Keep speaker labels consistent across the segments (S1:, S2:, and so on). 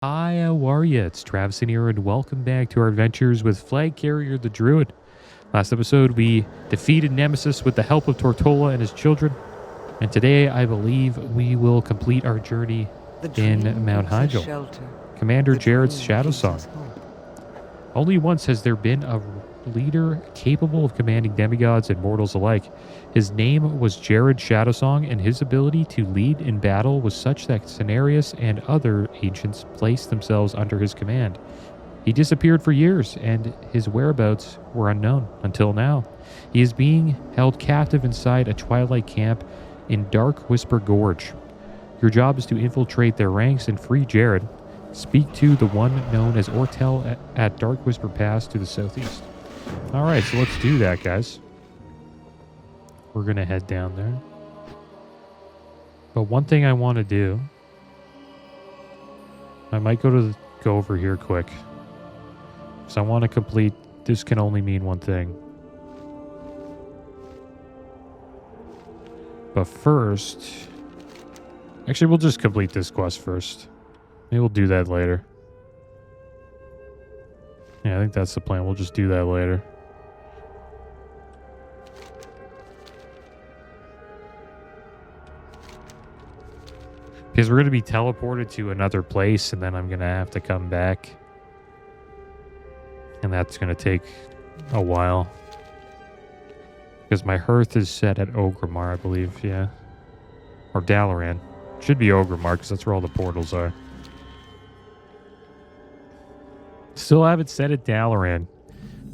S1: Hi, how are ya? It's Travis in here, and welcome back to our adventures with Flagcarrier the Druid. Last episode, we defeated Nemesis with the help of Tortola and his children, and today I believe we will complete our journey in Mount Hyjal. Commander Jared's Shadow Song. Only once has there been a leader capable of commanding demigods and mortals alike. His name was Jared Shadowsong, and his ability to lead in battle was such that Cenarius and other ancients placed themselves under his command. He disappeared for years, and his whereabouts were unknown until now. He is being held captive inside a twilight camp in Dark Whisper Gorge. Your job is to infiltrate their ranks and free Jared. Speak to the one known as Ortel at Dark Whisper Pass to the southeast. Alright, so let's do that, guys. We're going to head down there. But one thing I want to do... I might go over here quick. Because I want to complete... This can only mean one thing. But first... Actually, we'll just complete this quest first. Maybe we'll do that later. Yeah, I think that's the plan. We'll just do that later. Because we're going to be teleported to another place, and then I'm going to have to come back. And that's going to take a while. Because my hearth is set at Ogrimmar, I believe, yeah. Or Dalaran. Should be Ogrimmar, because that's where all the portals are. Still have it set at Dalaran,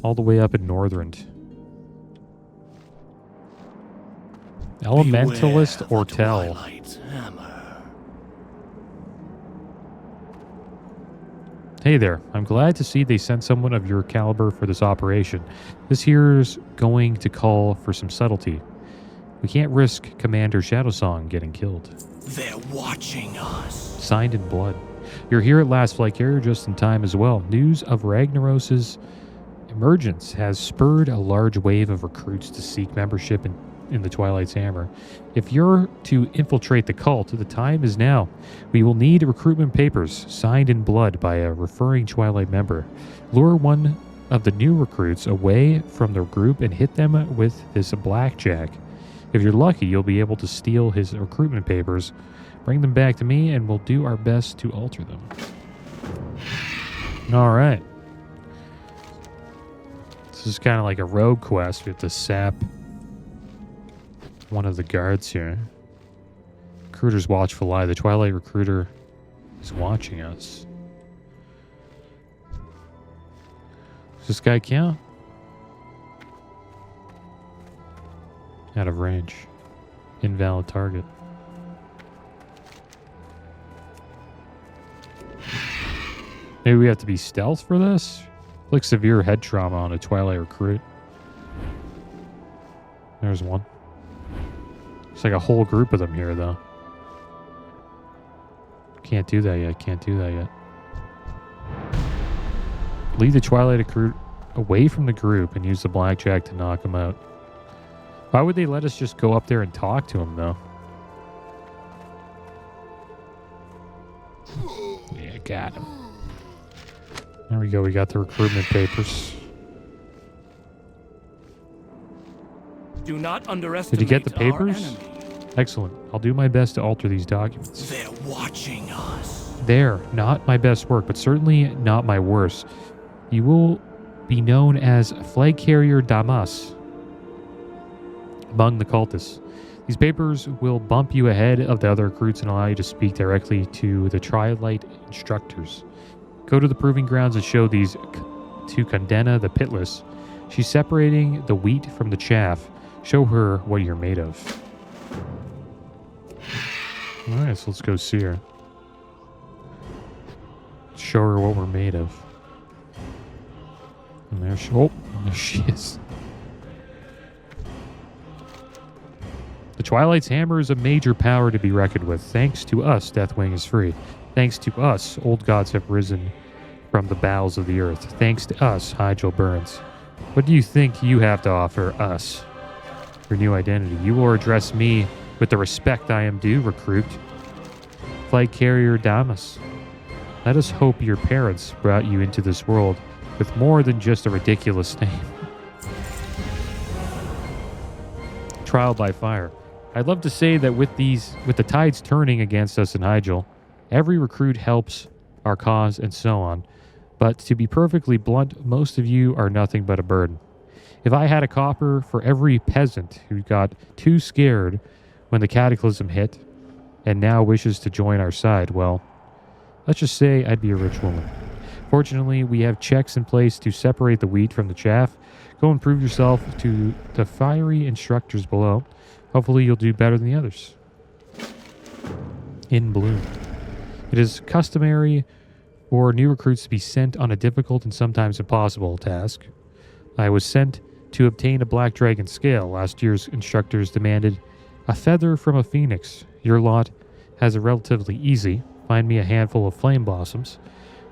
S1: all the way up in Northrend. Elementalist Ortel. Hey there, I'm glad to see they sent someone of your caliber for this operation. This here's going to call for some subtlety. We can't risk Commander Shadowsong getting killed.
S2: They're watching us.
S1: Signed in blood. You're here at last, Flagcarrier, just in time as well. News of Ragnaros's emergence has spurred a large wave of recruits to seek membership in the Twilight's Hammer. If you're to infiltrate the cult, the time is now. We will need recruitment papers signed in blood by a referring Twilight member. Lure one of the new recruits away from the group and hit them with this blackjack. If you're lucky, you'll be able to steal his recruitment papers. Bring them back to me, and we'll do our best to alter them. All right. This is kind of like a rogue quest. We have to sap one of the guards here. Recruiter's watchful eye. The Twilight recruiter is watching us. Does this guy count? Out of range. Invalid target. Maybe we have to be stealth for this? Like severe head trauma on a Twilight recruit. There's one. It's like a whole group of them here, though. Can't do that yet. Can't do that yet. Lead the Twilight recruit away from the group and use the blackjack to knock him out. Why would they let us just go up there and talk to him, though? Yeah, got him. There we go. We got the recruitment papers.
S2: Do not underestimate.
S1: Did you get the papers? Excellent. I'll do my best to alter these documents.
S2: They're watching us.
S1: They're not my best work, but certainly not my worst. You will be known as Flagcarrier Damas among the cultists. These papers will bump you ahead of the other recruits and allow you to speak directly to the Twilight instructors. Go to the proving grounds and show these to Condena the Pitless. She's separating the wheat from the chaff. Show her what you're made of. Alright, so let's go see her. Show her what we're made of. And there she is. The Twilight's Hammer is a major power to be reckoned with. Thanks to us, Deathwing is free. Thanks to us, old gods have risen from the bowels of the earth. Thanks to us, Hyjal burns. What do you think you have to offer us? Your new identity. You will address me with the respect I am due, recruit. Flagcarrier Damas. Let us hope your parents brought you into this world with more than just a ridiculous name. Trial by fire. I'd love to say that with the tides turning against us in Hyjal, every recruit helps our cause and so on. But to be perfectly blunt, most of you are nothing but a burden. If I had a copper for every peasant who got too scared when the cataclysm hit and now wishes to join our side, well, let's just say I'd be a rich woman. Fortunately, we have checks in place to separate the wheat from the chaff. Go and prove yourself to the fiery instructors below. Hopefully you'll do better than the others. In bloom. It is customary for new recruits to be sent on a difficult and sometimes impossible task. I was sent to obtain a black dragon scale. Last year's instructors demanded a feather from a phoenix. Your lot has a relatively easy. Find me a handful of flame blossoms.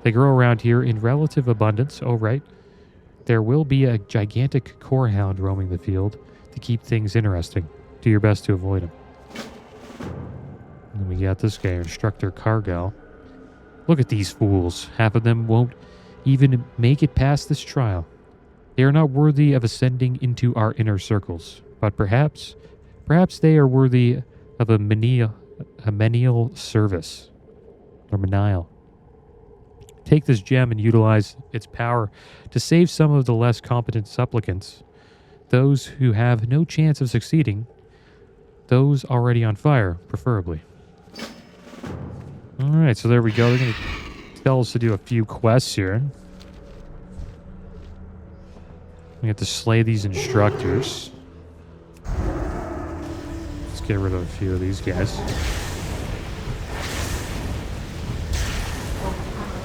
S1: They grow around here in relative abundance. Oh, right. There will be a gigantic core hound roaming the field to keep things interesting. Do your best to avoid him. And then we got this guy, Instructor Cargal. Look at these fools. Half of them won't even make it past this trial. They are not worthy of ascending into our inner circles. But perhaps they are worthy of a menial service. Or menial. Take this gem and utilize its power to save some of the less competent supplicants. Those who have no chance of succeeding. Those already on fire, preferably. Alright, so there we go. They're going to tell us to do a few quests here. We have to slay these instructors. Let's get rid of a few of these guys.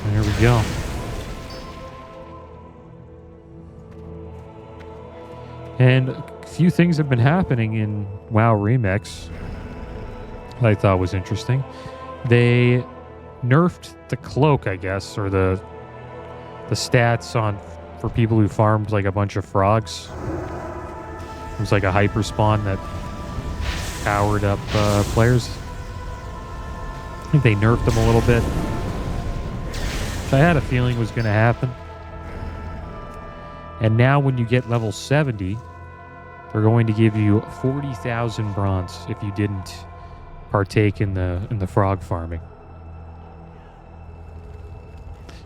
S1: There we go. And a few things have been happening in WoW Remix that I thought was interesting. They nerfed the cloak, I guess, or the stats on for people who farmed like a bunch of frogs. It was like a hyper spawn that powered up players. I think they nerfed them a little bit. I had a feeling was going to happen. And now when you get level 70, they're going to give you 40,000 bronze if you didn't partake in the frog farming.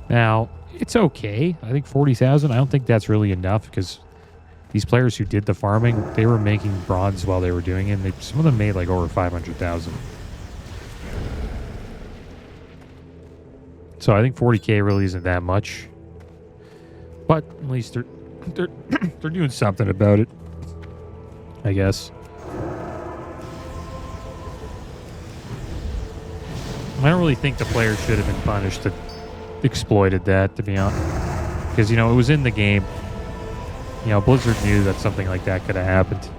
S1: Now, it's okay. I think 40,000, I don't think that's really enough because these players who did the farming, they were making bronze while they were doing it. And some of them made like over 500,000. So I think 40k really isn't that much, but at least they're doing something about it, I guess. I don't really think the players should have been punished that exploited that, to be honest, because it was in the game. Blizzard knew that something like that could have happened,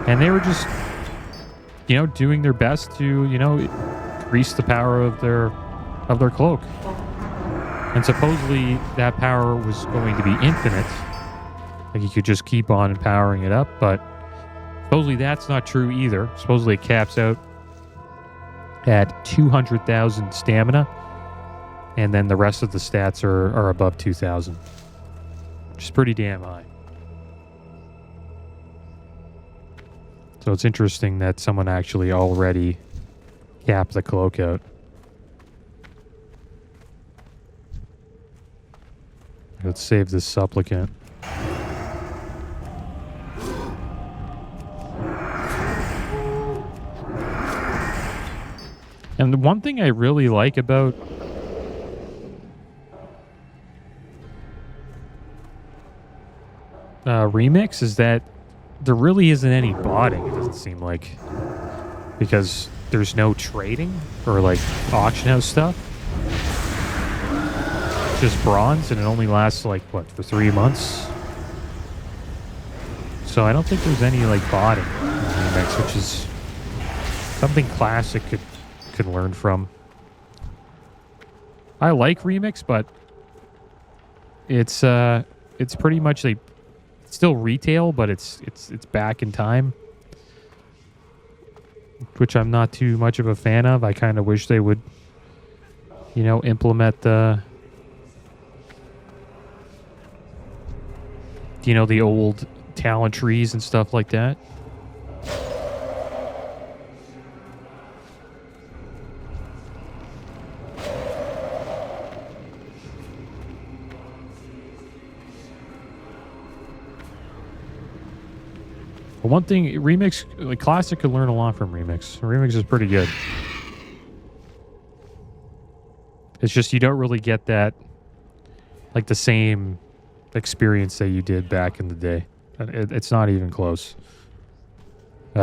S1: and they were just doing their best to increase the power of their cloak. And supposedly that power was going to be infinite. Like you could just keep on empowering it up, but supposedly that's not true either. Supposedly it caps out at 200,000 stamina, and then the rest of the stats are above 2,000. Which is pretty damn high. So it's interesting that someone actually already cap the cloak out. Let's save this supplicant. And the one thing I really like about Remix is that there really isn't any botting, it doesn't seem like. Because there's no trading or like auction house stuff. Just bronze, and it only lasts like what, for 3 months? So I don't think there's any like botting in Remix, which is something Classic could learn from. I like Remix, but it's pretty much like still retail, but it's back in time. which I'm not too much of a fan of. I kind of wish they would, you know, implement the, you know, the old talent trees and stuff like that. But one thing, Remix, like Classic could learn a lot from Remix. Remix is pretty good. It's just you don't really get that, like the same experience that you did back in the day. It's not even close. I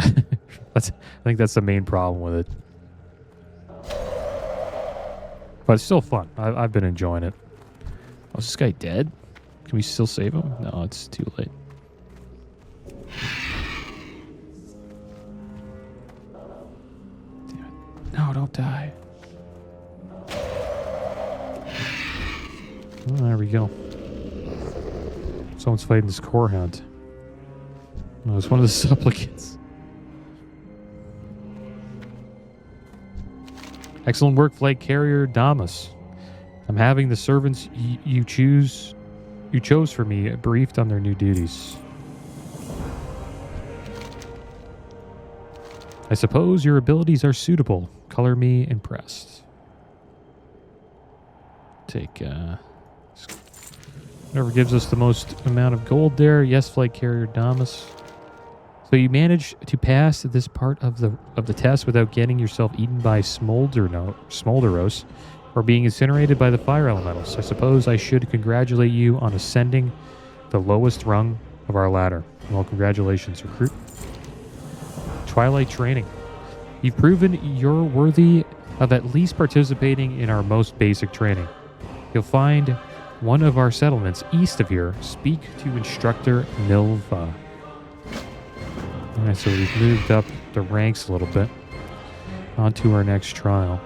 S1: think that's the main problem with it. But it's still fun. I've been enjoying it. Oh, is this guy dead? Can we still save him? No, it's too late. Damn it. No, don't die. Oh, there we go. Someone's fighting this core hound. No, it's one of the supplicants. Excellent work, Flagcarrier Damas. I'm having the servants you chose for me briefed on their new duties. I suppose your abilities are suitable. Color me impressed. Take whatever gives us the most amount of gold there. Yes, Flagcarrier Damas. So you managed to pass this part of the test without getting yourself eaten by Smolderos or being incinerated by the fire elementals. I suppose I should congratulate you on ascending the lowest rung of our ladder. Well, congratulations, recruit. Twilight training. You've proven you're worthy of at least participating in our most basic training. You'll find one of our settlements east of here. Speak to Instructor Milva. Alright, so we've moved up the ranks a little bit. On to our next trial.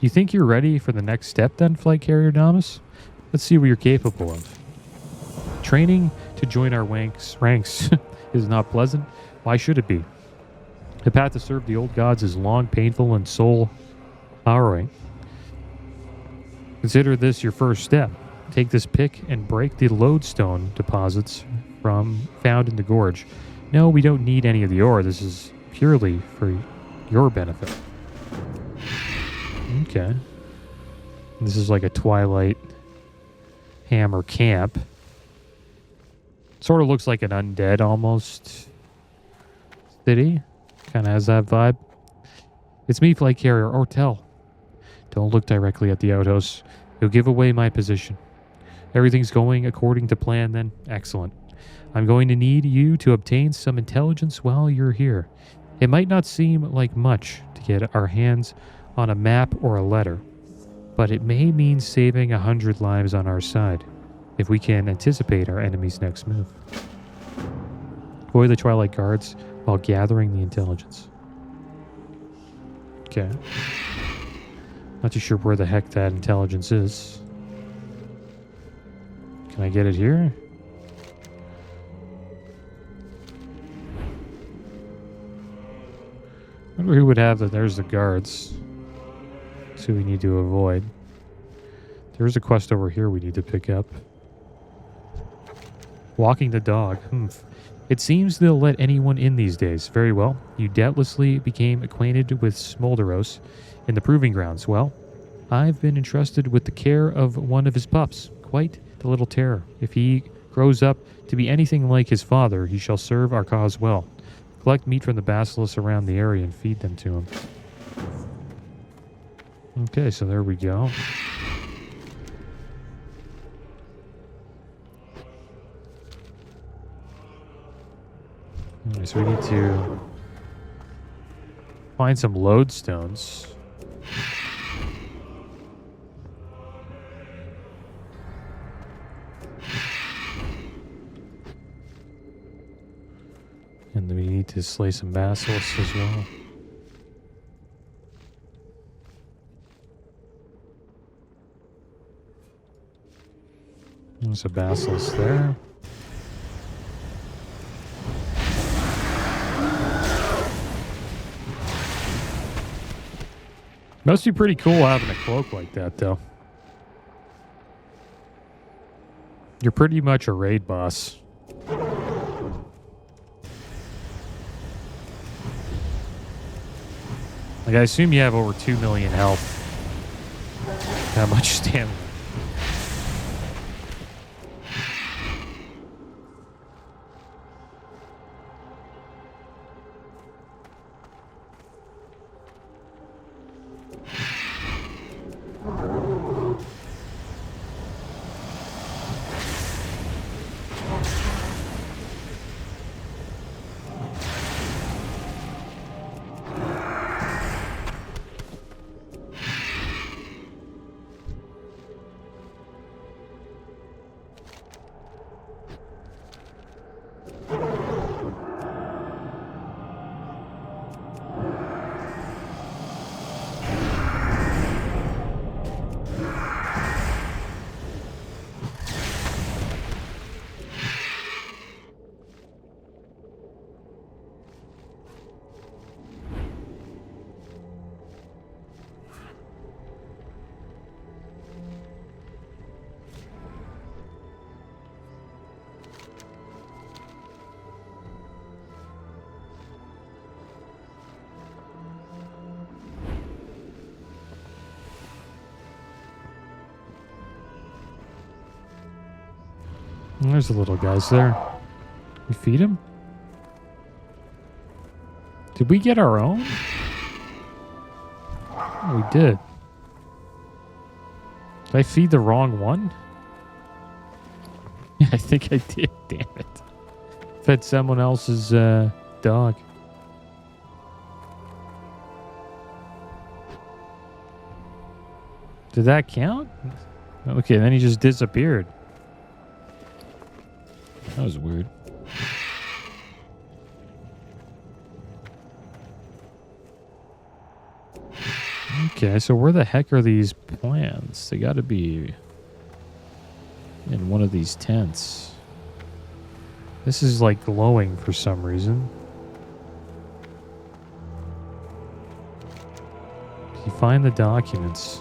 S1: You think you're ready for the next step then, Flagcarrier Damas? Let's see what you're capable of. Training to join our ranks is not pleasant. Why should it be? The path to serve the old gods is long, painful, and soul-harrowing. Consider this your first step. Take this pick and break the lodestone deposits found in the gorge. No, we don't need any of the ore. This is purely for your benefit. Okay. This is like a Twilight Hammer camp. Sort of looks like an undead almost city. Kind of has that vibe. It's me, Flagcarrier. Ortel. Don't look directly at the outhouse. You'll give away my position. Everything's going according to plan then? Excellent. I'm going to need you to obtain some intelligence while you're here. It might not seem like much to get our hands on a map or a letter, but it may mean saving 100 lives on our side if we can anticipate our enemy's next move. Avoid the Twilight Guards while gathering the intelligence. Okay. Not too sure where the heck that intelligence is. Can I get it here? I wonder who would have that. There's the guards. That's who we need to avoid. There's a quest over here we need to pick up. Walking the dog. It seems they'll let anyone in these days. Very well. You doubtlessly became acquainted with Smolderos in the proving grounds. Well, I've been entrusted with the care of one of his pups. Quite the little terror. If he grows up to be anything like his father, he shall serve our cause well. Collect meat from the basilisks around the area and feed them to him. Okay, so there we go. Okay, so we need to find some lodestones. And then we need to slay some basilisks as well. There's a basilisk there. Must be pretty cool having a cloak like that, though. You're pretty much a raid boss. Like, I assume you have over 2 million health. How much stamina? There's the little guys there. We feed him? Did we get our own? Oh, we did. Did I feed the wrong one? Yeah, I think I did. Damn it. Fed someone else's dog. Did that count? Okay, then he just disappeared. That was weird. Okay, so where the heck are these plants? They gotta be in one of these tents. This is like glowing for some reason. Did you find the documents?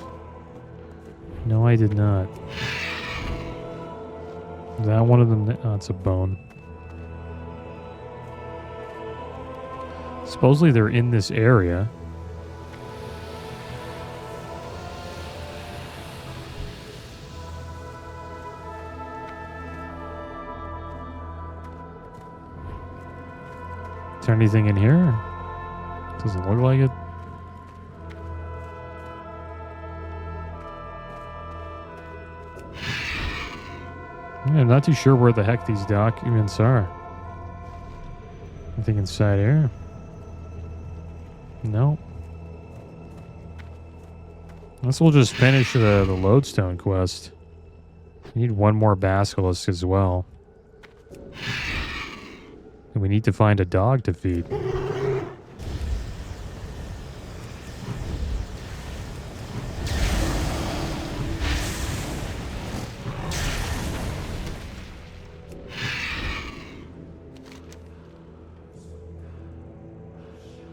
S1: No, I did not. Is that one of them? Oh, it's a bone. Supposedly they're in this area. Is there anything in here? Doesn't look like it. Yeah, I'm not too sure where the heck these documents are. Anything inside here? No. Guess we'll just finish the lodestone quest. We need one more basilisk as well. And we need to find a dog to feed.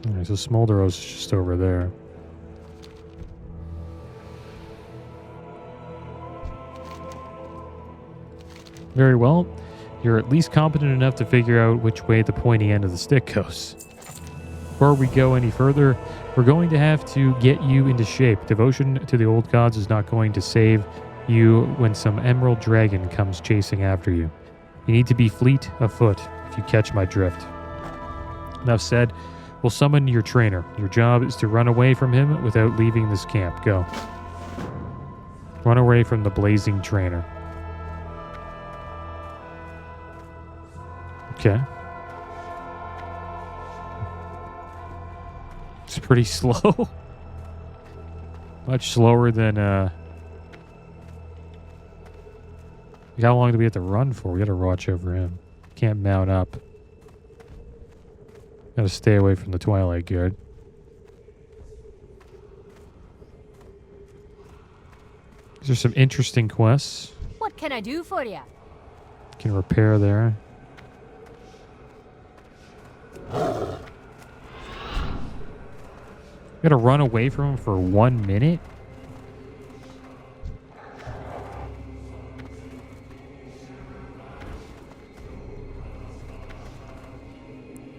S1: Alright, so Smolderos is just over there. Very well. You're at least competent enough to figure out which way the pointy end of the stick goes. Before we go any further, we're going to have to get you into shape. Devotion to the old gods is not going to save you when some emerald dragon comes chasing after you. You need to be fleet of foot, if you catch my drift. Enough said. We'll summon your trainer. Your job is to run away from him without leaving this camp. Go. Run away from the blazing trainer. Okay. It's pretty slow. Much slower than, how long do we have to run for? We gotta watch over him. Can't mount up. Gotta stay away from the Twilight Guard. These are some interesting quests.
S3: What can I do for you?
S1: Can repair there. Gotta run away from him for 1 minute?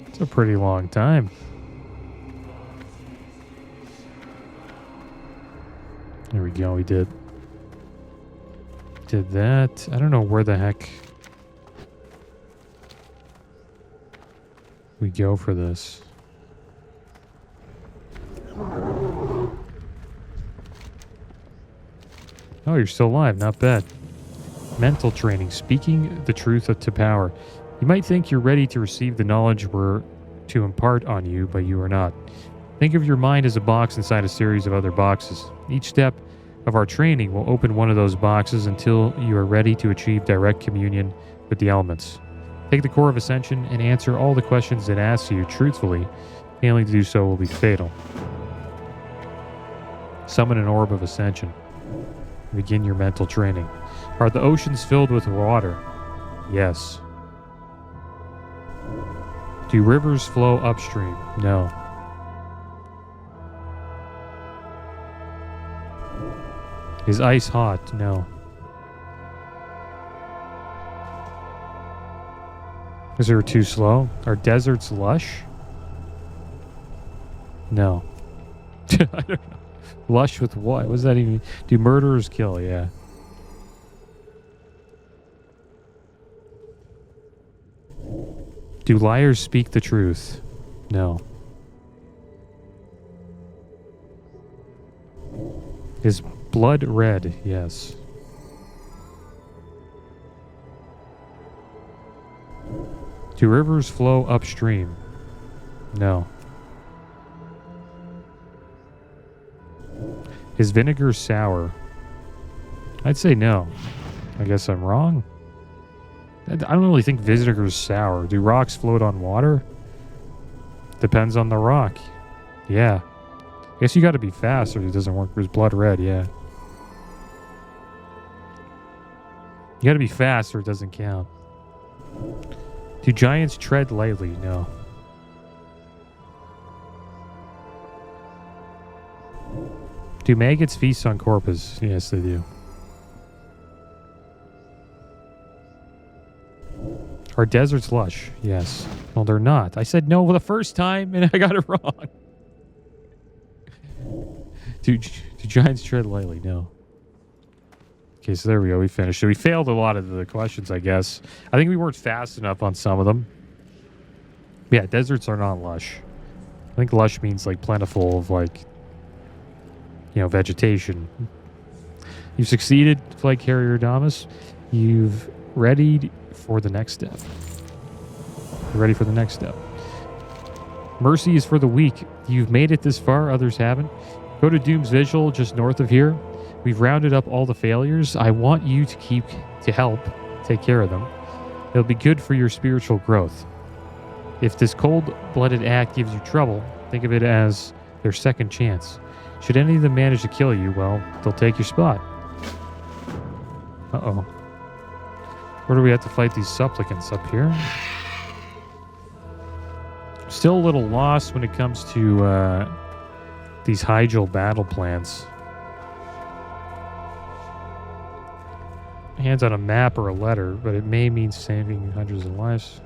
S1: It's a pretty long time. There we go, we did that. I don't know where the heck we go for this. Oh, you're still alive. Not bad. Mental training. Speaking the truth to power. You might think you're ready to receive the knowledge we're to impart on you, but you are not. Think of your mind as a box inside a series of other boxes. Each step of our training will open one of those boxes until you are ready to achieve direct communion with the elements. Take the core of Ascension and answer all the questions it asks you truthfully. Failing to do so will be fatal. Summon an orb of Ascension. Begin your mental training. Are the oceans filled with water? Yes. Do rivers flow upstream? No. Is ice hot? No. Is there too slow? Are deserts lush? No. I don't know. Lush with what? What does that even mean? Do murderers kill? Yeah. Do liars speak the truth? No. Is blood red? Yes. Do rivers flow upstream? No. Is vinegar sour? I'd say no. I guess I'm wrong. I don't really think vinegar is sour. Do rocks float on water? Depends on the rock. Yeah. I guess you got to be fast or it doesn't work. There's blood red, yeah. You got to be fast or it doesn't count. Do giants tread lightly? No. Do maggots feast on corpses? Yes, they do. Are deserts lush? Yes. Well, they're not. I said no the first time and I got it wrong. Do giants tread lightly? No. Okay, so there we go. We finished. So we failed a lot of the questions, I guess. I think we weren't fast enough on some of them. Yeah, deserts are not lush. I think lush means like plentiful of like, you know, vegetation. You've succeeded, Flagcarrier Damas. You've readied for the next step. You're ready for the next step. Mercy is for the weak. You've made it this far, others haven't. Go to Doom's Vigil just north of here. We've rounded up all the failures. I want you to help take care of them. It'll be good for your spiritual growth. If this cold-blooded act gives you trouble, think of it as their second chance. Should any of them manage to kill you, well, they'll take your spot. Uh-oh. Where do we have to fight these supplicants? Up here? Still a little lost when it comes to these Hyjal battle plans. Hands on a map or a letter, but it may mean saving hundreds of lives.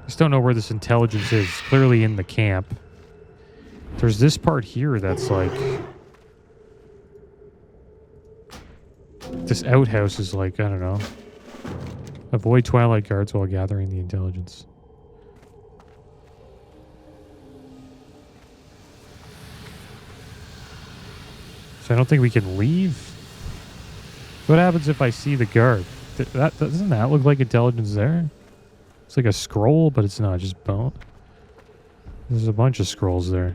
S1: Just don't know where this intelligence is. It's clearly in the camp. There's this part here that's like... This outhouse is like, I don't know. Avoid Twilight Guards while gathering the intelligence. So I don't think we can leave. What happens if I see the guard? Doesn't that look like intelligence there? It's like a scroll, but it's not, just bone. There's a bunch of scrolls there.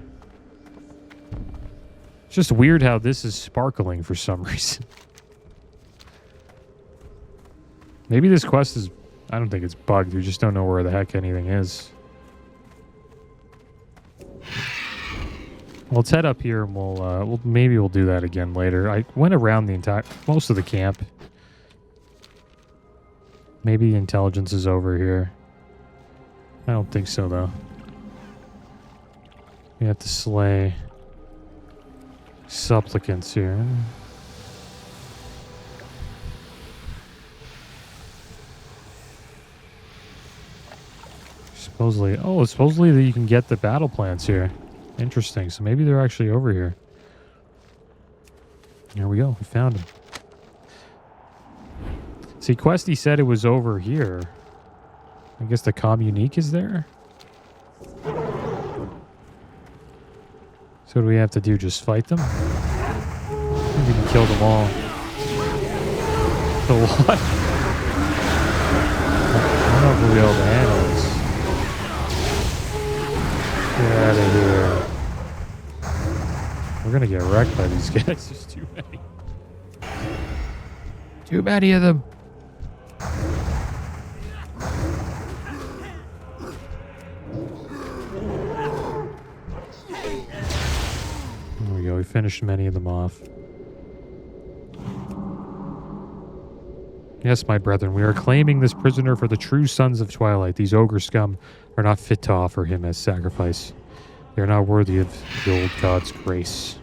S1: It's just weird how this is sparkling for some reason. Maybe this quest is I don't think it's bugged. We just don't know where the heck anything is. Let's head up here and we'll do that again later. I went around most of the camp. Maybe intelligence is over here. I don't think so though. We have to slay supplicants here. Supposedly that you can get the battle plans here. Interesting. So maybe they're actually over here. Here we go. We found them. See, Questie said it was over here. I guess the communique is there? So what do we have to do? Just fight them? I think we can kill them all. The what? I don't know if we'll be able to handle this. Get out of here. We're gonna get wrecked by these guys. There's too many. Too many of them. There we go. We finished many of them off. Yes, my brethren, we are claiming this prisoner for the true sons of Twilight. These ogre scum are not fit to offer him as sacrifice. They are not worthy of the old god's grace.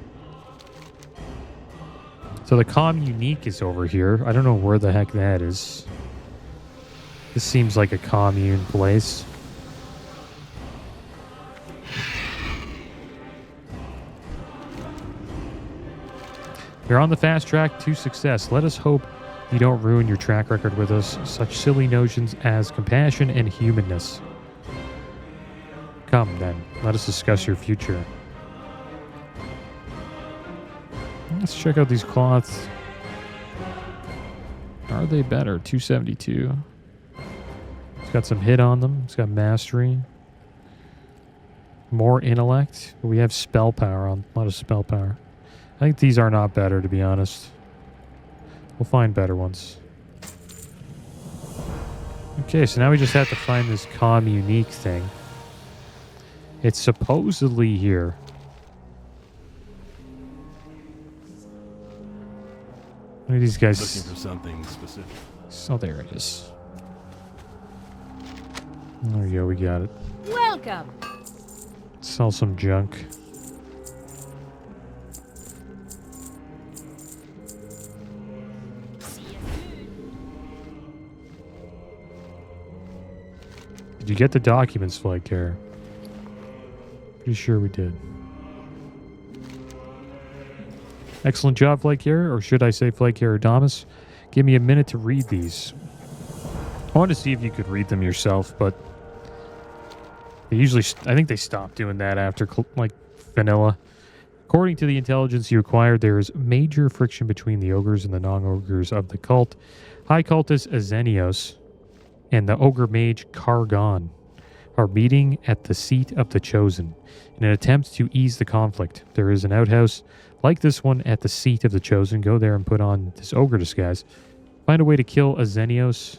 S1: So the communique is over here. I don't know where the heck that is. This seems like a commune place. You're on the fast track to success. Let us hope you don't ruin your track record with us. Such silly notions as compassion and humanness. Come, then. Let us discuss your future. Let's check out these cloths. Are they better? 272. It's got some hit on them. It's got mastery. More intellect. But we have spell power on. A lot of spell power. I think these are not better, to be honest. We'll find better ones. Okay, so now we just have to find this communique thing. It's supposedly here. Look at these guys.
S3: Looking for something specific.
S1: Oh, there it is. There we go, we got it.
S4: Welcome.
S1: Sell some junk. Did you get the documents, Flagcarrier? Pretty sure we did. Excellent job, Flagcarrier, or should I say Flagcarrier Damas? Give me a minute to read these. I wanted to see if you could read them yourself, but they usually, I think they stopped doing that after like vanilla. According to the intelligence you acquired, there is major friction between the ogres and the non-ogres of the cult. High cultist Azenios and the ogre mage Kargon are meeting at the seat of the Chosen in an attempt to ease the conflict. There is an outhouse like this one at the seat of the Chosen. Go there and put on this ogre disguise. Find a way to kill Azenios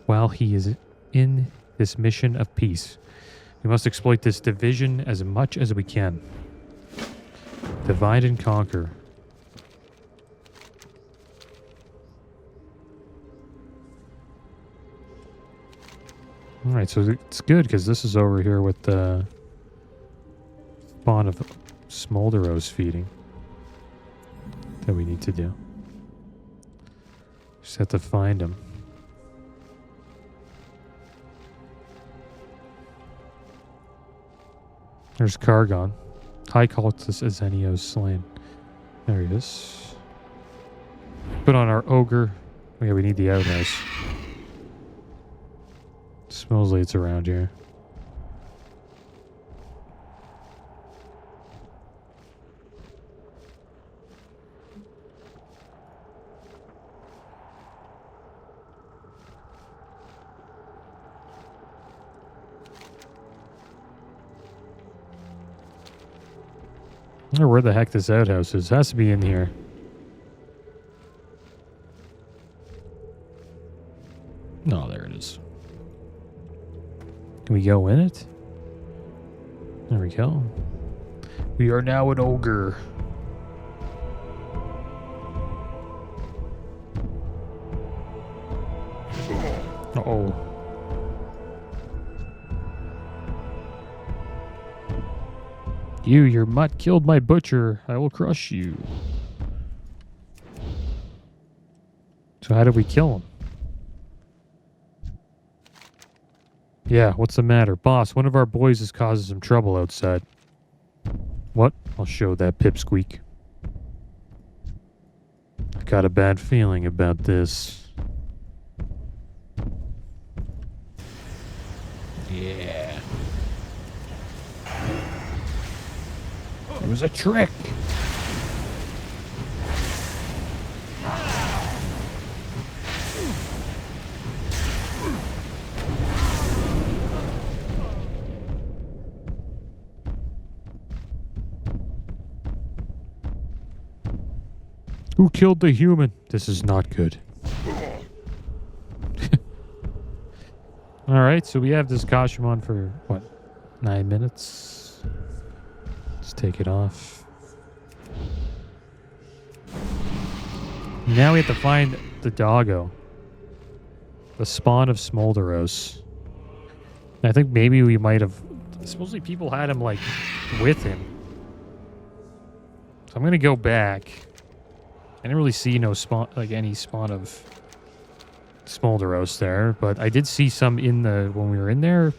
S1: while he is in this mission of peace. We must exploit this division as much as we can. Divide and conquer. Alright, so it's good because this is over here with the spawn of Smolderos feeding that we need to do. Just have to find them. There's Kargon. High cultist Azenios slain. There he is. Put on our ogre. Oh yeah, we need the outhouse. Smells like it's around here. I don't know where the heck this outhouse is. It has to be in here. No, there it is. we go in it? There we go. We are now an ogre. Uh-oh. Your mutt killed my butcher. I will crush you. So how do we kill him? Yeah, what's the matter? Boss, one of our boys is causing some trouble outside. What? I'll show that pipsqueak. I got a bad feeling about this. Yeah. It was a trick. Who killed the human? This is not good. Alright, so we have this costume on for, what, 9 minutes? Let's take it off. Now we have to find the doggo. The spawn of Smolderos. I think maybe we might have... Supposedly people had him, like, with him. So I'm going to go back. I didn't really see no spawn, like any spawn of Smolderos there, but I did see some in the when we were in there.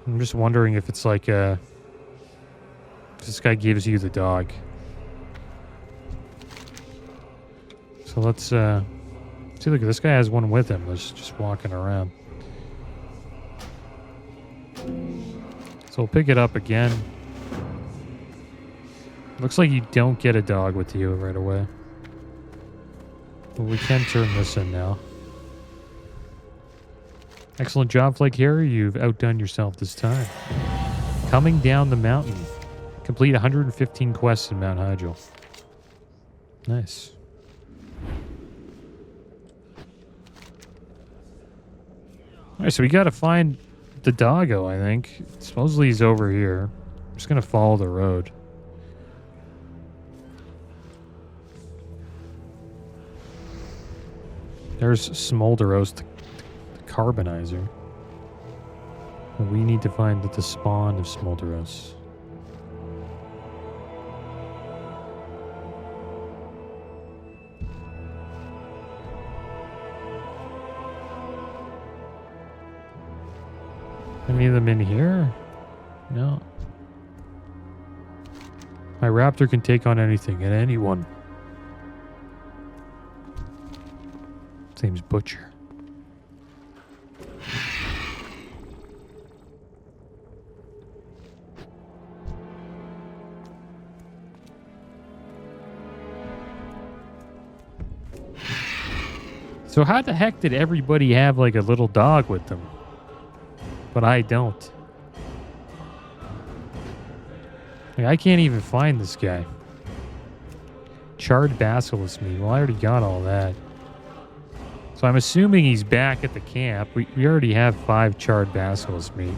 S1: I'm just wondering if it's like this guy gives you the dog. So let's see. Look, this guy has one with him. That's just walking around. So we'll pick it up again. Looks like you don't get a dog with you right away. But we can turn this in now. Excellent job, Flagcarrier. You've outdone yourself this time. Coming down the mountain. Complete 115 quests in Mount Hydril. Nice. Alright, so we gotta find the doggo, I think. Supposedly he's over here. I'm just gonna follow the road. There's Smolderos, the carbonizer. And we need to find the spawn of Smolderos. Any of them in here? No. My raptor can take on anything and anyone. Name's Butcher. So how the heck did everybody have like a little dog with them? But I don't. Like, I can't even find this guy. Charred basilisk meat. Well, I already got all that. So I'm assuming he's back at the camp. We already have 5 charred basilisk meat.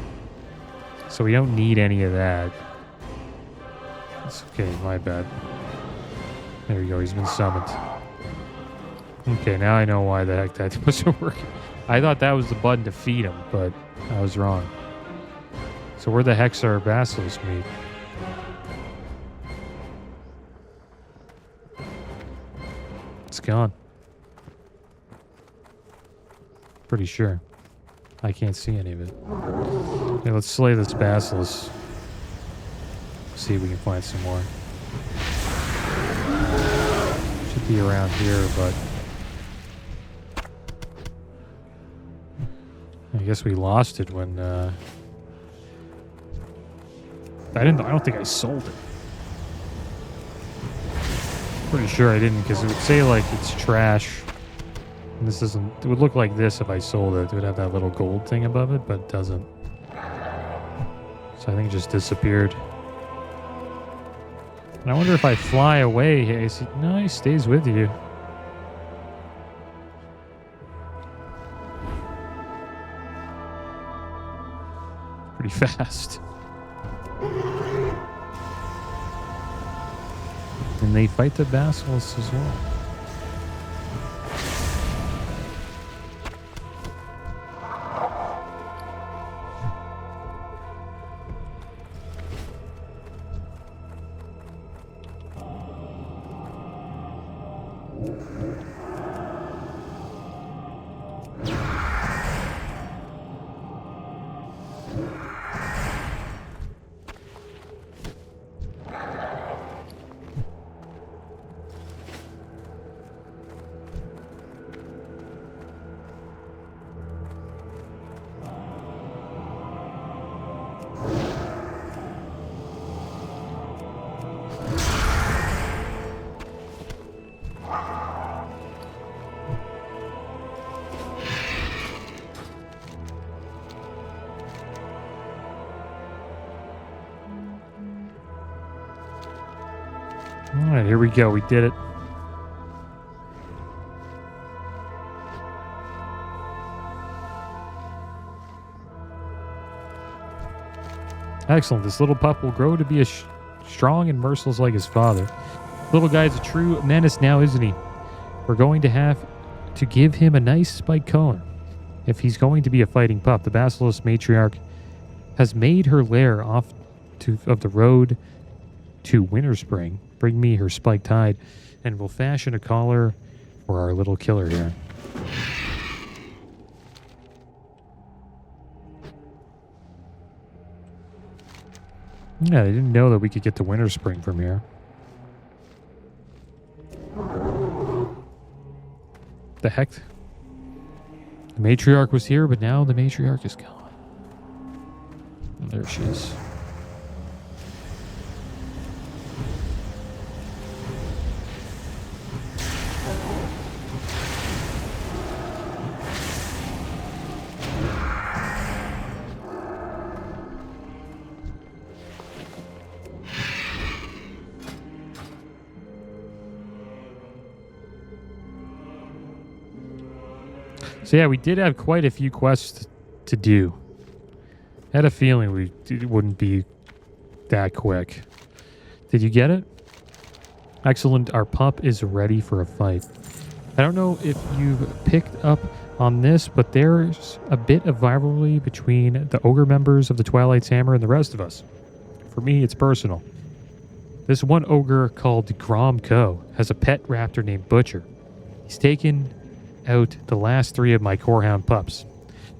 S1: So we don't need any of that. It's okay, my bad. There we go, he's been summoned. Okay, now I know why the heck that wasn't working. I thought that was the button to feed him, but I was wrong. So where the heck's our basilisk meat? It's gone. Pretty sure. I can't see any of it. Okay, let's slay this basilisk. See if we can find some more. Should be around here, but I guess we lost it when I don't think I sold it. Pretty sure I didn't, because it would say like it's trash. And this isn't, it would look like this if I sold it. It would have that little gold thing above it, but it doesn't. So I think it just disappeared. And I wonder if I fly away. No, he stays with you. pretty fast. And they fight the Basilisk as well. All right, here we go. We did it. Excellent. This little pup will grow to be as strong and merciless like his father. Little guy's a true menace now, isn't he? We're going to have to give him a nice spiked collar if he's going to be a fighting pup. The Basilisk matriarch has made her lair off of the road to Winterspring. Bring me her spiked hide, and we'll fashion a collar for our little killer here. Yeah, I didn't know that we could get to Winterspring from here. The heck? The matriarch was here, but now the matriarch is gone. And there she is. So yeah, we did have quite a few quests to do. I had a feeling it wouldn't be that quick. Did you get it? Excellent. Our pup is ready for a fight. I don't know if you've picked up on this, but there's a bit of rivalry between the ogre members of the Twilight's Hammer and the rest of us. For me, it's personal. This one ogre called Grom Co has a pet raptor named Butcher. He's taken out the last 3 of my corehound pups.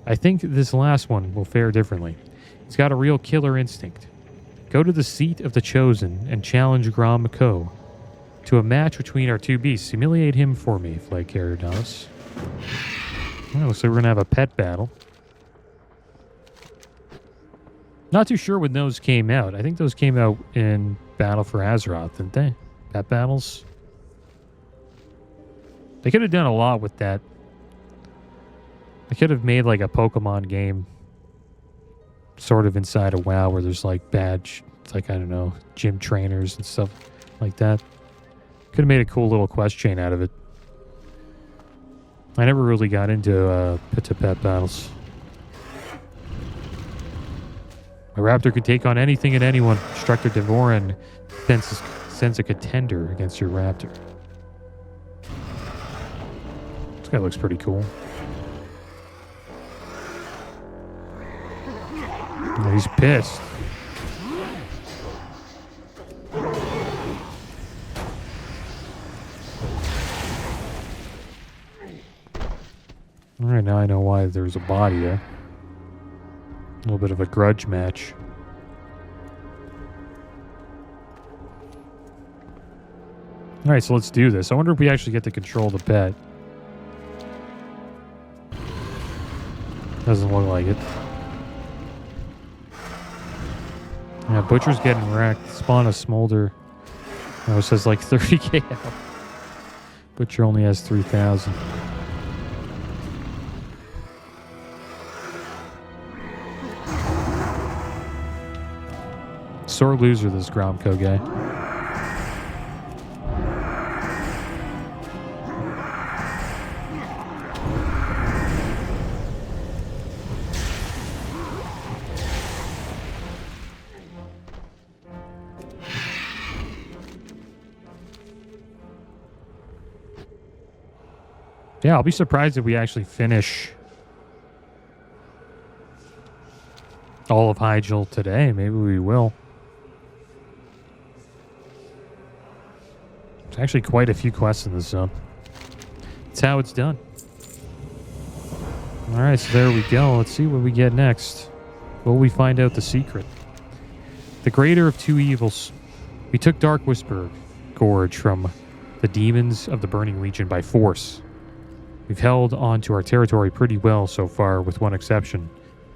S1: I think this last one will fare differently. He's got a real killer instinct. Go to the seat of the Chosen and challenge Grom Co to a match between our 2 beasts. Humiliate him for me, Flagcarrier does. Well, looks like we're going to have a pet battle. Not too sure when those came out. I think those came out in Battle for Azeroth, didn't they? Pet battles? They could have done a lot with that. They could have made like a Pokemon game sort of inside of WoW where there's like badge, it's like, I don't know, gym trainers and stuff like that. Could have made a cool little quest chain out of it. I never really got into pet battles. A raptor can take on anything and anyone. Instructor Devoran sends a contender against your raptor. This guy looks pretty cool. Oh, he's pissed. Alright, now I know why there's a body there. A little bit of a grudge match. Alright, so let's do this. I wonder if we actually get to control the pet. Doesn't look like it. Yeah, Butcher's getting wrecked. Spawn a Smolder. Oh, it says like 30k out. Butcher only has 3,000. Sore loser, this Gromco guy. Yeah, I'll be surprised if we actually finish all of Hyjal today. Maybe we will. There's actually quite a few quests in this zone. That's how it's done. Alright, so there we go. Let's see what we get next. Will we find out the secret? The greater of two evils. We took Dark Whisper Gorge from the demons of the Burning Legion by force. We've held on to our territory pretty well so far, with one exception.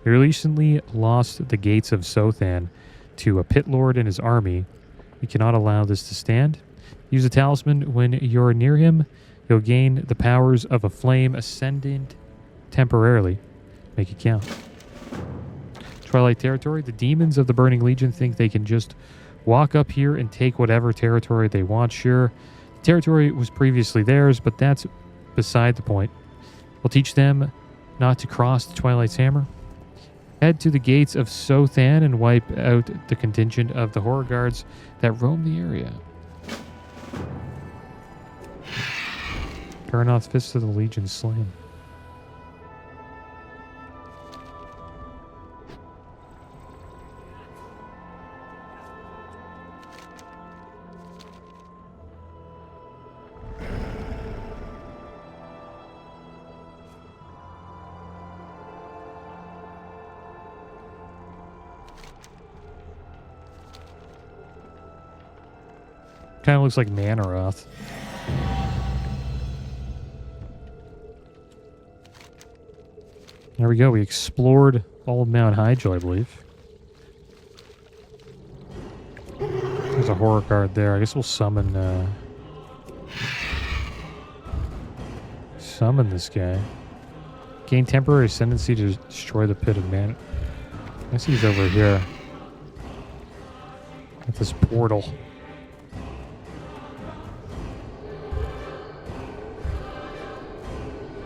S1: We recently lost the gates of Sothan to a pit lord and his army. We cannot allow this to stand. Use a talisman. When you're near him, you'll gain the powers of a flame ascendant temporarily. Make it count. Twilight territory. The demons of the Burning Legion think they can just walk up here and take whatever territory they want. Sure, the territory was previously theirs, but that's beside the point. We'll teach them not to cross the Twilight's hammer. Head to the gates of Sothan and wipe out the contingent of the horror guards that roam the area. Garnoth's Fist of the Legion slain. Kind of looks like Manaroth. There we go. We explored all of Mount Hyjal, I believe. There's a horror guard there. I guess we'll summon this guy. Gain temporary ascendancy to destroy the pit of man. I guess he's over here at this portal.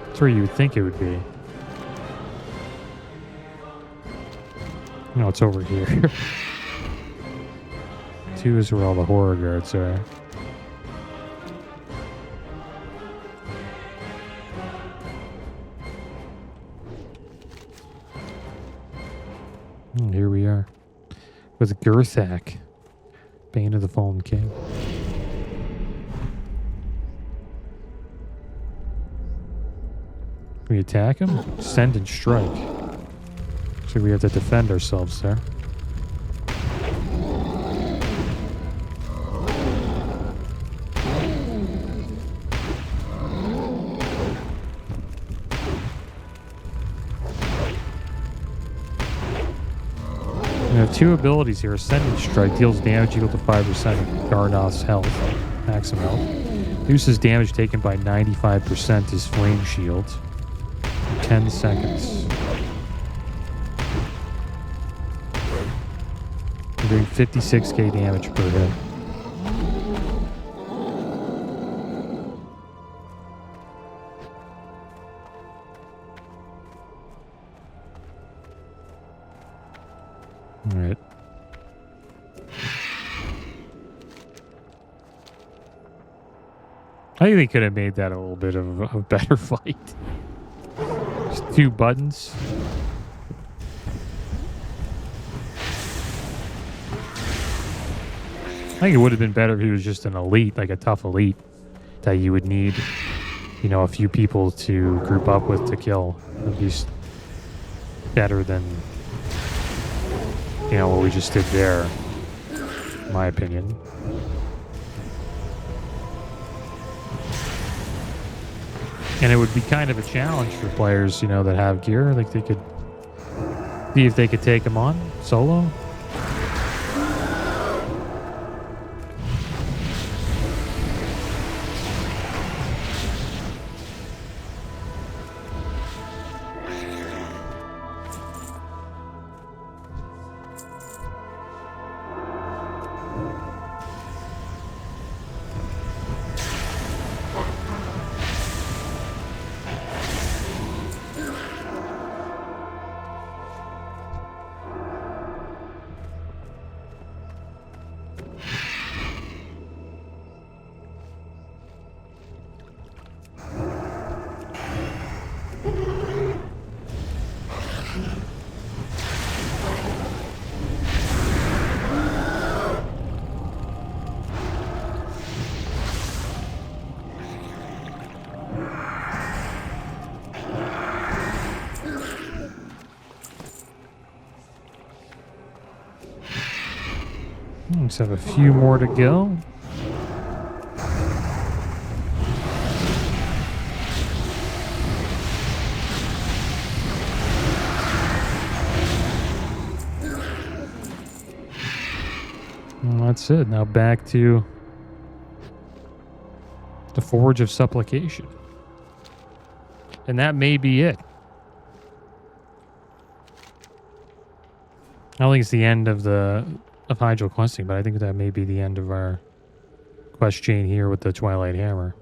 S1: That's where you would think it would be. No, it's over here. 2 is where all the horror guards are. Here we are. With Gurthak, Bane of the Fallen King. We attack him? Send and strike. So we have to defend ourselves there. We have 2 abilities here. Ascendant Strike deals damage equal to 5% of Garnoth's health, maximum health. Reduces damage taken by 95% his flame shield. 10 seconds. We're doing 56k damage per hit. Alright. I think they could have made that a little bit of a better fight. Just 2 buttons. I think it would have been better if he was just an elite, like a tough elite, that you would need, you know, a few people to group up with to kill. At least better than, you know, what we just did there, in my opinion. And it would be kind of a challenge for players, you know, that have gear. Like, they could see if they could take him on solo. Let's have a few more to go. And that's it. Now back to the Forge of Supplication. And that may be it. I don't think it's the end of Hydro questing, but I think that may be the end of our quest chain here with the Twilight Hammer.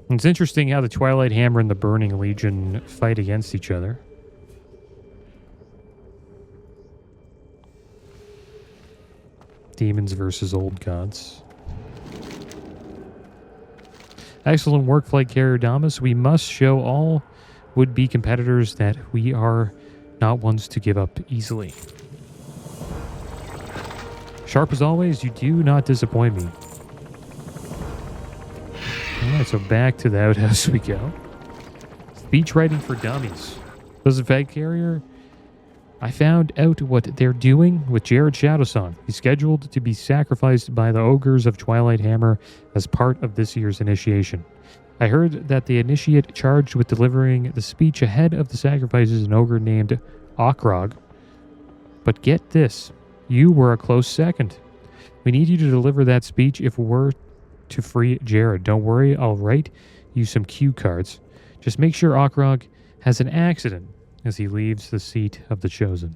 S1: It's interesting how the Twilight Hammer and the Burning Legion fight against each other. Demons versus old gods. Excellent work, Flagcarrier Damas. We must show all would-be competitors that we are not ones to give up easily. Sharp as always, you do not disappoint me. Alright, so back to the outhouse we go. Speech writing for dummies. Does a Flagcarrier? I found out what they're doing with Jared Shadowsong. He's scheduled to be sacrificed by the ogres of Twilight Hammer as part of this year's initiation. I heard that the initiate charged with delivering the speech ahead of the sacrifice is an ogre named Okrog. But get this, you were a close second. We need you to deliver that speech if we're to free Jared. Don't worry, I'll write you some cue cards. Just make sure Okrog has an accident as he leaves the seat of the Chosen.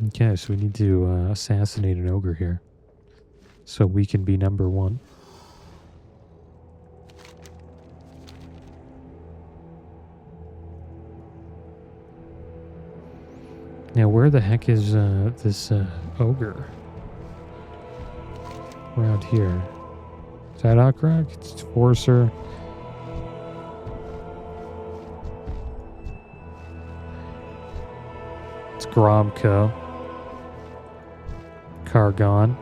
S1: Okay, so we need to assassinate an ogre here so we can be number one. Now, where the heck is this ogre? Around here. Is that Okrog? It's Forcer. It's Gromko. Kargon.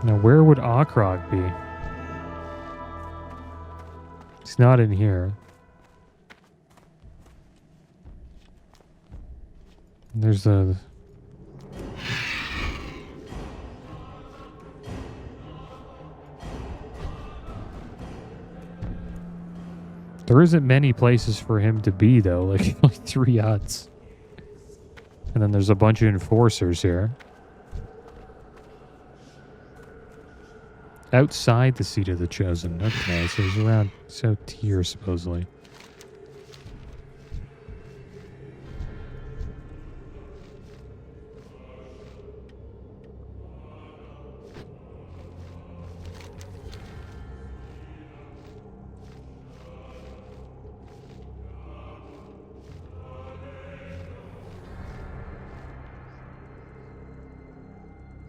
S1: Now, where would Okrog be? He's not in here. There's a... There isn't many places for him to be, though. Like 3 odds. And then there's a bunch of enforcers here. Outside the seat of the Chosen. Okay, so he's around out here, supposedly.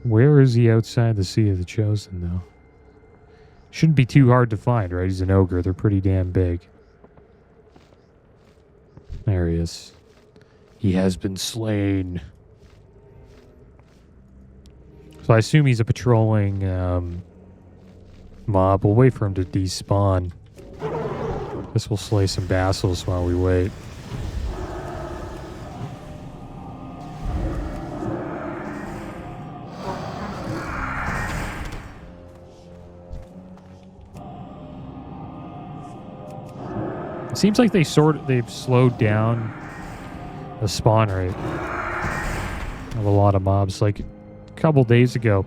S1: Where is he outside the Sea of the Chosen, though? Shouldn't be too hard to find, right? He's an ogre. They're pretty damn big. There he is. He has been slain. So I assume he's a patrolling mob. We'll wait for him to despawn. Guess we'll slay some basils while we wait. It seems like they've slowed down the spawn rate of a lot of mobs. Like a couple days ago,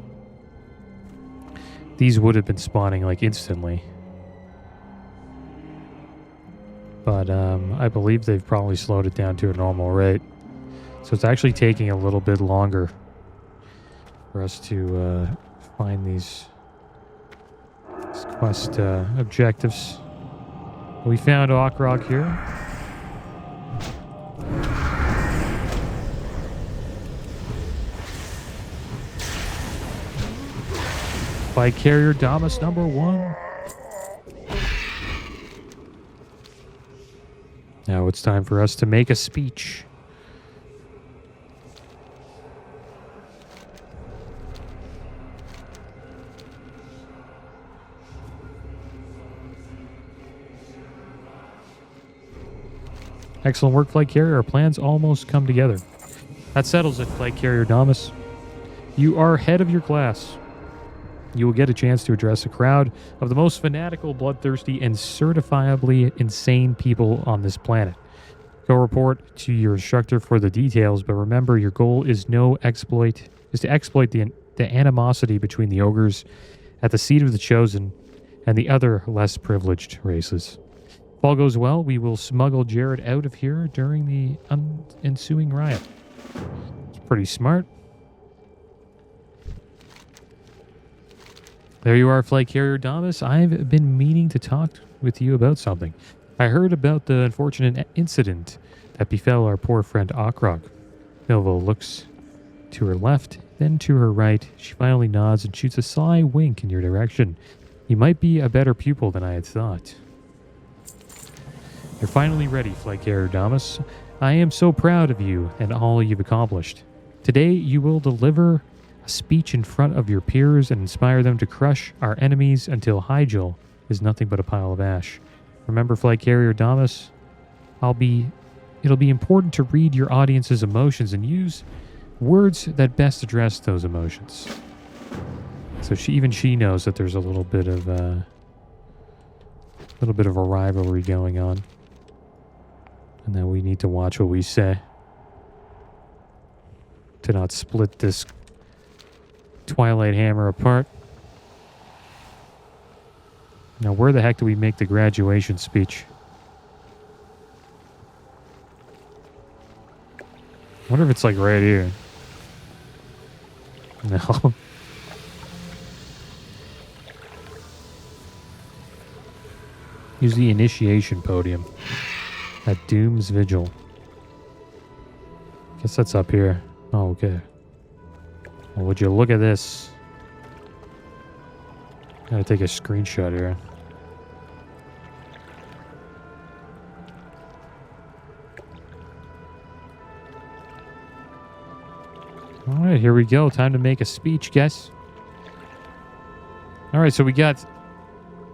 S1: these would have been spawning like instantly. But I believe they've probably slowed it down to a normal rate. So it's actually taking a little bit longer for us to find these quest objectives. We found Okrog here. Flagcarrier Damas #1. Now it's time for us to make a speech. Excellent work, Flagcarrier. Our plans almost come together. That settles it, Flagcarrier Damas. You are head of your class. You will get a chance to address a crowd of the most fanatical, bloodthirsty, and certifiably insane people on this planet. Go report to your instructor for the details, but remember your goal is to exploit the animosity between the ogres at the seat of the chosen and the other less privileged races. If all goes well, we will smuggle Jared out of here during the ensuing riot. It's pretty smart. There you are, Flagcarrier Damas. I've been meaning to talk with you about something. I heard about the unfortunate incident that befell our poor friend Okrog. Milva looks to her left, then to her right. She finally nods and shoots a sly wink in your direction. You might be a better pupil than I had thought. You're finally ready, Flagcarrier Damas. I am so proud of you and all you've accomplished. Today you will deliver a speech in front of your peers and inspire them to crush our enemies until Hyjal is nothing but a pile of ash. Remember, Flagcarrier Damas, it'll be important to read your audience's emotions and use words that best address those emotions. So she knows that there's a little bit of a rivalry going on, and that we need to watch what we say to not split this Twilight Hammer apart. Now, where the heck do we make the graduation speech? I wonder if it's like right here. No. Use the initiation podium at Doom's Vigil. Guess that's up here. Oh, okay. Well, would you look at this? Gotta take a screenshot here. Alright, here we go. Time to make a speech, guys. Alright, so we got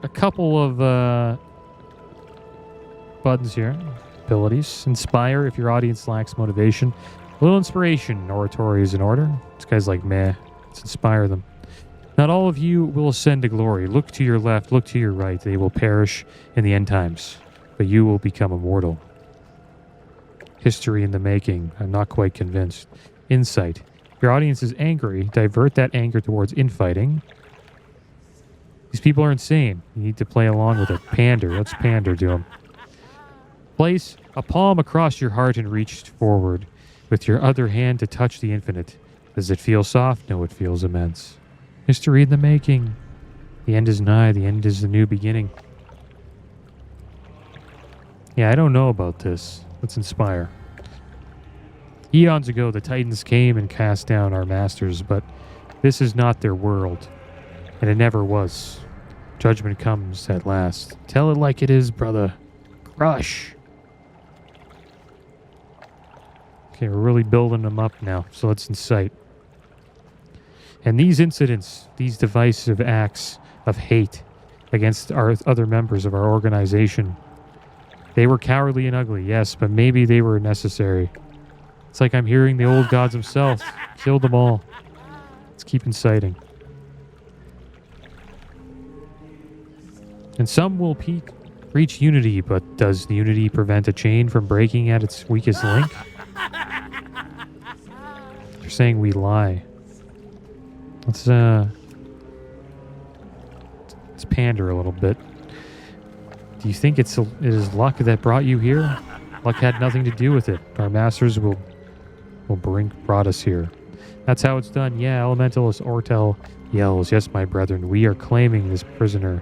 S1: a couple of buttons here. Abilities. Inspire if your audience lacks motivation. A little inspiration. Oratory is in order. This guy's like, meh. Let's inspire them. Not all of you will ascend to glory. Look to your left, look to your right. They will perish in the end times, but you will become immortal. History in the making. I'm not quite convinced. Insight. If your audience is angry, divert that anger towards infighting. These people are insane. You need to play along with it. Pander. Let's pander to them. Place a palm across your heart and reach forward with your other hand to touch the infinite. Does it feel soft? No, it feels immense. History in the making. The end is nigh. The end is the new beginning. Yeah, I don't know about this. Let's inspire. Eons ago, the Titans came and cast down our masters, but this is not their world, and it never was. Judgment comes at last. Tell it like it is, brother. Crush. Okay, we're really building them up now, so let's incite. And these incidents, these divisive acts of hate against our other members of our organization, they were cowardly and ugly, yes, but maybe they were necessary. It's like I'm hearing the old gods themselves. Kill them all. Let's keep inciting. And some will preach unity, but does unity prevent a chain from breaking at its weakest link? They're saying we lie. Let's pander a little bit. Do you think it is luck that brought you here? Luck had nothing to do with it. Our masters brought us here. That's how it's done. Yeah, Elementalist Ortel yells. Yes, my brethren, we are claiming this prisoner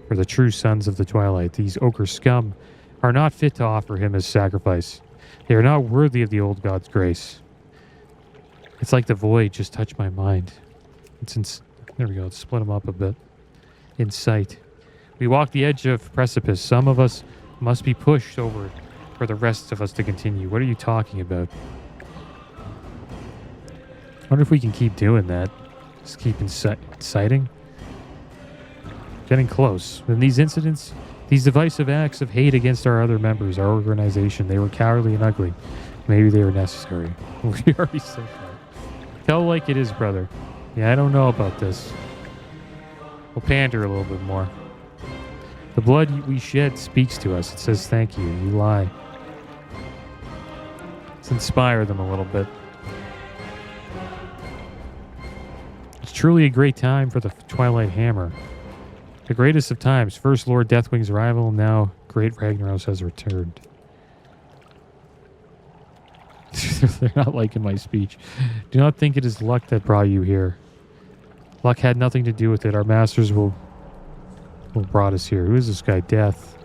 S1: for the true sons of the Twilight. These ochre scum are not fit to offer him as sacrifice. They are not worthy of the old god's grace. It's like the void just touched my mind. There we go. Let's split them up a bit. Incite. We walk the edge of precipice. Some of us must be pushed over for the rest of us to continue. What are you talking about? I wonder if we can keep doing that. Just keep inciting. Getting close. In these incidents, These divisive acts of hate against our other members, our organization, they were cowardly and ugly. Maybe they were necessary. We already said that. Tell like it is, brother. Yeah, I don't know about this. We'll pander a little bit more. The blood we shed speaks to us. It says thank you. You lie. Let's inspire them a little bit. It's truly a great time for the Twilight Hammer. The greatest of times. First Lord Deathwing's arrival, and now Great Ragnaros has returned. They're not liking my speech. Do not think it is luck that brought you here. Luck had nothing to do with it. Our masters will brought us here. Who is this guy? Death.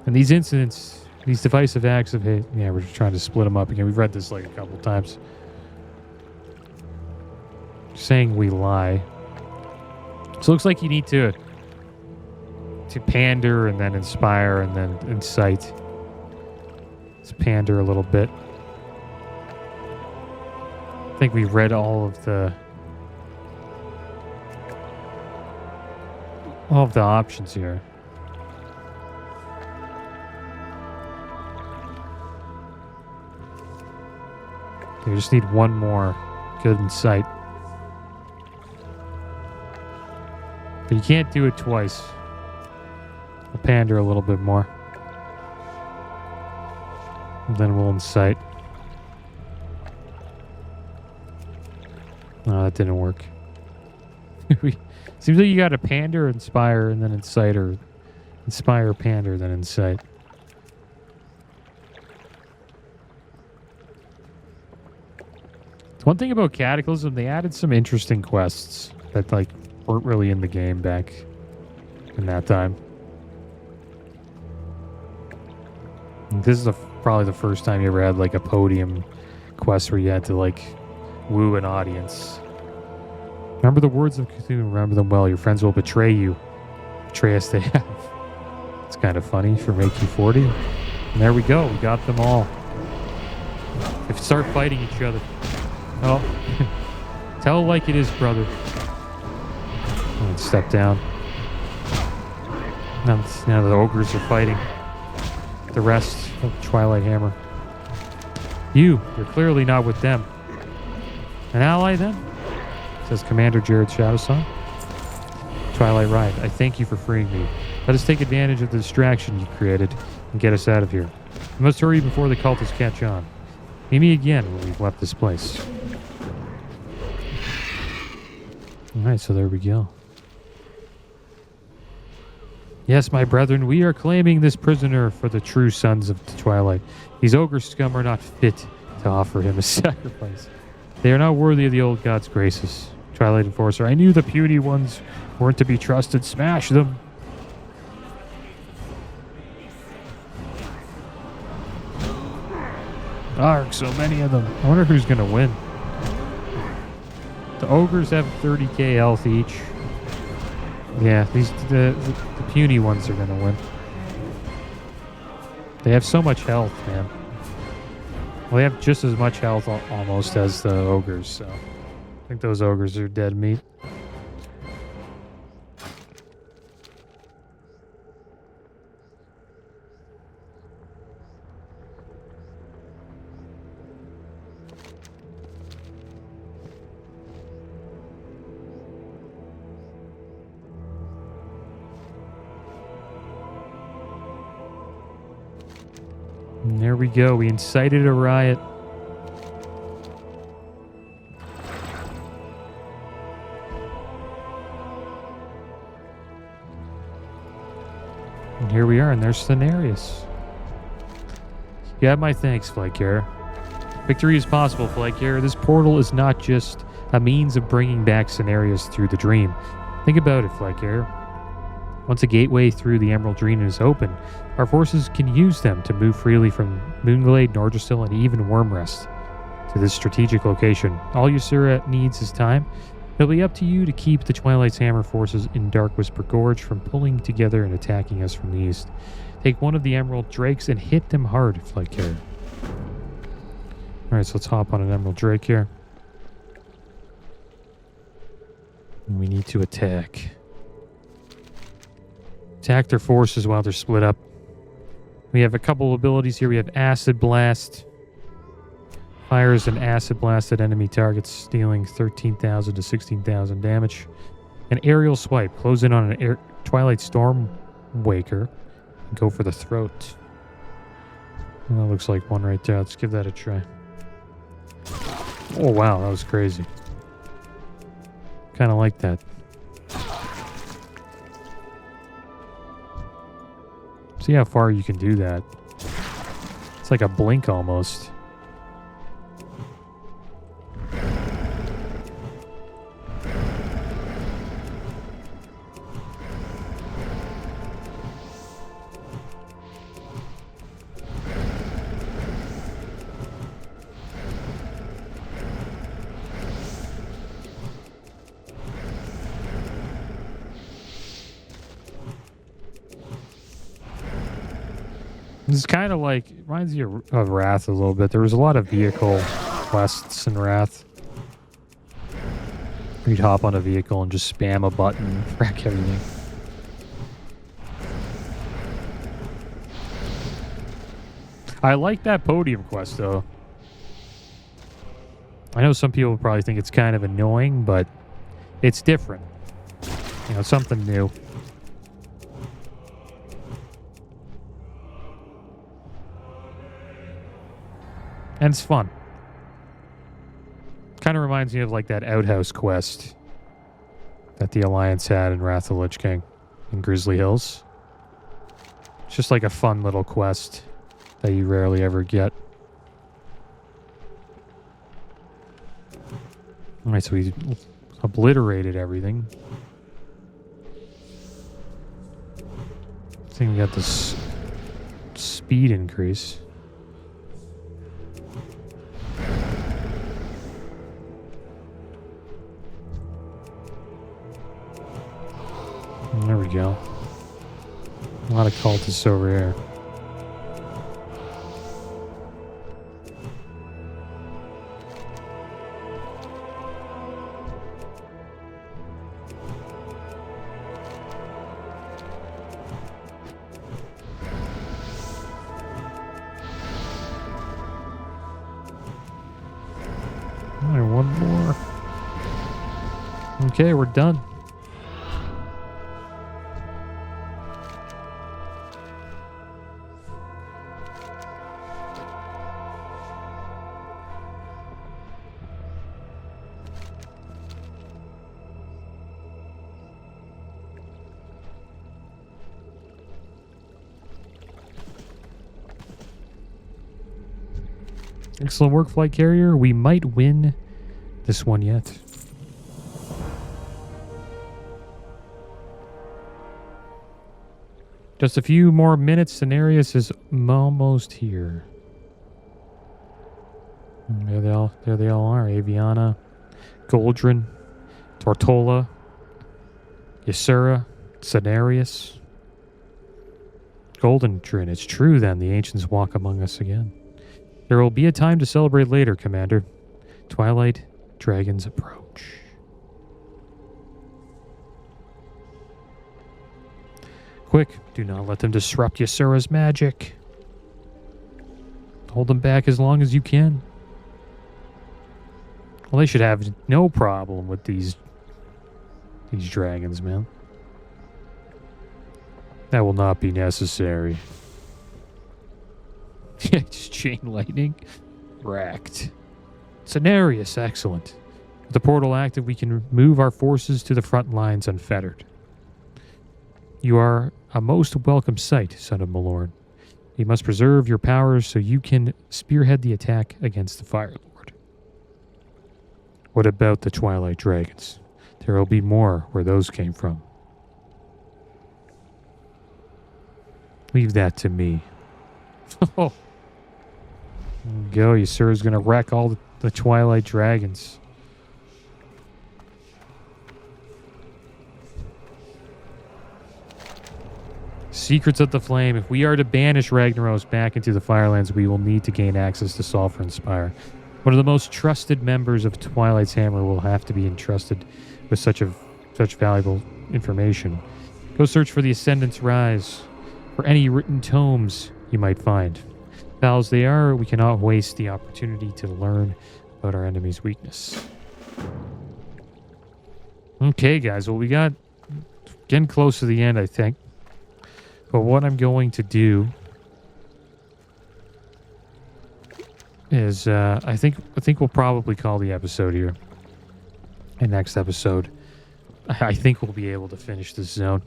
S1: And these incidents, these divisive acts of hate, yeah, we're just trying to split them up again. We've read this like a couple times. Saying we lie. So it looks like you need to pander and then inspire and then incite. Let's pander a little bit. I think we've read all of the options here. We just need one more good incite. But you can't do it twice. We'll pander a little bit more. And then we'll incite. No, that didn't work. Seems like you gotta pander, inspire, and then incite, or inspire, pander, then incite. One thing about Cataclysm, they added some interesting quests that like weren't really in the game back in that time. And this is probably the first time you ever had like a podium quest where you had to like woo an audience. Remember the words of Cthulhu, remember them well. Your friends will betray you. Betray us they have. It's kind of funny for Make You 40. And there we go. We got them all. If start fighting each other. Oh. Tell like it is, brother. Let's step down. Now the ogres are fighting. The rest of the Twilight Hammer. You're clearly not with them. An ally then? Says Commander Jared Shadowsong. Twilight Ride, I thank you for freeing me. Let us take advantage of the distraction you created and get us out of here. We must hurry before the cultists catch on. Meet me again when we've left this place. Alright, so there we go. Yes, my brethren, we are claiming this prisoner for the true sons of the Twilight. These ogre scum are not fit to offer him a sacrifice. They are not worthy of the old god's graces. Twilight Enforcer, I knew the puny ones weren't to be trusted. Smash them. Arg, so many of them. I wonder who's going to win. The ogres have 30k health each. Yeah, the puny ones are going to win. They have so much health, man. Well, they have just as much health almost as the ogres, so I think those ogres are dead meat. And there we go. We incited a riot. And here we are, and there's Cenarius. You have my thanks, Flagcarrier. Victory is possible, Flagcarrier. This portal is not just a means of bringing back Cenarius through the dream. Think about it, Flagcarrier. Once a gateway through the Emerald Dream is open, our forces can use them to move freely from Moonglade, Nordrassil, and even Wormrest to this strategic location. All Ysera needs is time. It'll be up to you to keep the Twilight's Hammer forces in Dark Whisper Gorge from pulling together and attacking us from the east. Take one of the Emerald Drakes and hit them hard, Flagcarrier. Alright, so let's hop on an Emerald Drake here. And we need to attack. Attack their forces while they're split up. We have a couple abilities here. We have Acid Blast. Fires an acid blast at enemy targets, dealing 13,000 to 16,000 damage. An Aerial Swipe. Close in on an Twilight Storm Waker. And go for the throat. Well, that looks like one right there. Let's give that a try. Oh, wow. That was crazy. Kind of like that. See how far you can do that. It's like a blink almost. It's kind of like, reminds you of Wrath a little bit. There was a lot of vehicle quests in Wrath. You'd hop on a vehicle and just spam a button and wreck everything. I like that podium quest, though. I know some people probably think it's kind of annoying, but it's different. You know, something new. And it's fun. Kind of reminds me of like that outhouse quest that the Alliance had in Wrath of the Lich King in Grizzly Hills. It's just like a fun little quest that you rarely ever get. Alright, so we obliterated everything. I think we got this speed increase. There we go. A lot of cultists over here. All right, one more. Okay, we're done. Excellent work, Flagcarrier. We might win this one yet. Just a few more minutes. Cenarius is almost here. There they all are. Aviana, Goldrin, Tortola, Ysura, Cenarius, Golden Trin. It's true then. The ancients walk among us again. There will be a time to celebrate later, Commander. Twilight Dragons approach. Quick, do not let them disrupt Ysura's magic. Hold them back as long as you can. Well, they should have no problem with these dragons, man. That will not be necessary. Just chain lightning. Wrecked. Cenarius, excellent. With the portal active, we can move our forces to the front lines unfettered. You are a most welcome sight, son of Malorn. You must preserve your powers so you can spearhead the attack against the Fire Lord. What about the Twilight Dragons? There will be more where those came from. Leave that to me. Oh. There you go. Ysura's going to wreck all the Twilight Dragons. Secrets of the Flame. If we are to banish Ragnaros back into the Firelands, we will need to gain access to Sulphur and Spire. One of the most trusted members of Twilight's Hammer will have to be entrusted with such valuable information. Go search for the Ascendant's Rise, for any written tomes you might find. Foul as they are, we cannot waste the opportunity to learn about our enemy's weakness. Okay, guys, well, we got getting close to the end, I think. But what I'm going to do is, I think we'll probably call the episode here. And next episode, I think we'll be able to finish this zone.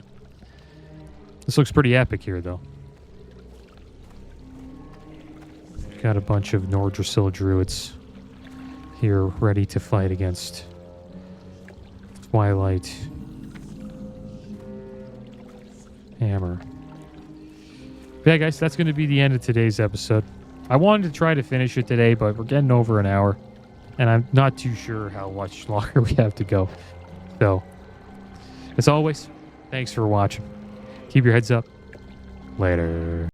S1: This looks pretty epic here, though. Got a bunch of Nordrassil druids here ready to fight against Twilight Hammer. But yeah, guys, that's going to be the end of today's episode. I wanted to try to finish it today, but we're getting over an hour, and I'm not too sure how much longer we have to go. So, as always, thanks for watching. Keep your heads up. Later.